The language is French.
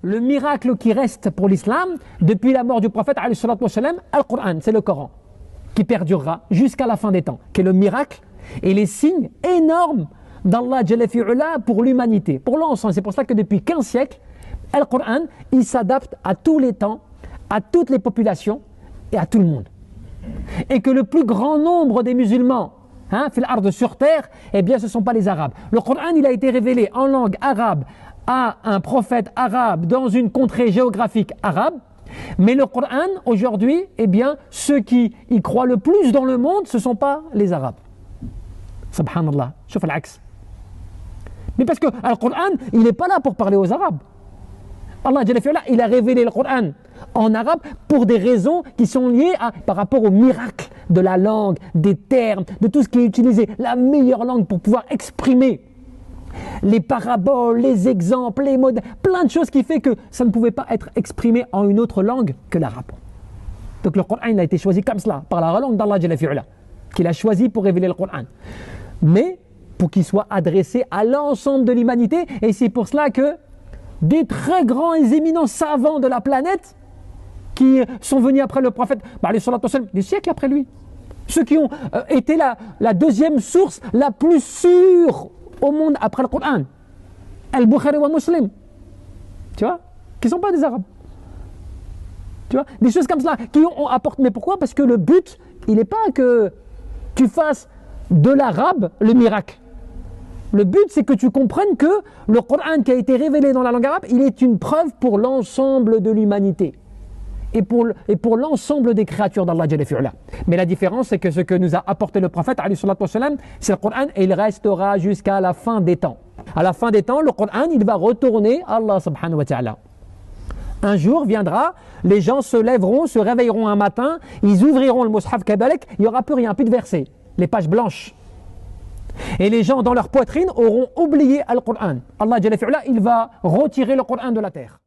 Le miracle qui reste pour l'islam, depuis la mort du prophète, Al-Qur'an, c'est le Coran, qui perdurera jusqu'à la fin des temps, qui est le miracle et les signes énormes d'Allah Jalla fi'ula pour l'humanité, pour l'ensemble. C'est pour ça que depuis 15 siècles, Al-Qur'an, il s'adapte à tous les temps, à toutes les populations et à tout le monde. Et que le plus grand nombre des musulmans, fil ard sur terre, eh bien ce ne sont pas les Arabes. Le Coran, il a été révélé en langue arabe à un prophète arabe dans une contrée géographique arabe. Mais le Coran, aujourd'hui, eh bien, ceux qui y croient le plus dans le monde, ce ne sont pas les Arabes. Subhanallah, chouf al-aks. Mais parce que le Coran, il n'est pas là pour parler aux Arabes. Allah Jalla fi'ala, il a révélé le Coran en arabe pour des raisons qui sont liées par rapport au miracle de la langue, des termes, de tout ce qui est utilisé, la meilleure langue pour pouvoir exprimer les paraboles, les exemples, les modèles, plein de choses qui fait que ça ne pouvait pas être exprimé en une autre langue que l'arabe. Donc le Coran il a été choisi comme cela, par la langue d'Allah Jalla fi'ala, qu'il a choisi pour révéler le Coran. Mais pour qu'il soit adressé à l'ensemble de l'humanité, et c'est pour cela que des très grands et éminents savants de la planète qui sont venus après le prophète, des siècles après lui, ceux qui ont été la deuxième source la plus sûre au monde après le Coran, Al-Bukhari wa Muslim, tu vois, qui ne sont pas des Arabes, tu vois, des choses comme cela qui ont apporté. Mais pourquoi? Parce que le but, il n'est pas que tu fasses de l'arabe le miracle. Le but, c'est que tu comprennes que le Coran qui a été révélé dans la langue arabe, il est une preuve pour l'ensemble de l'humanité et pour l'ensemble des créatures d'Allah Jalla fi'ala. Mais la différence, c'est que ce que nous a apporté le prophète, c'est le Coran et il restera jusqu'à la fin des temps. À la fin des temps, le Coran, il va retourner à Allah subhanahu wa ta'ala. Un jour viendra, les gens se lèveront, se réveilleront un matin, ils ouvriront le Mus'haf Kabalek, il n'y aura plus rien, plus de versets, les pages blanches. Et les gens dans leur poitrine auront oublié le Coran. Allah Jalla fi'ala, il va retirer le Coran de la terre.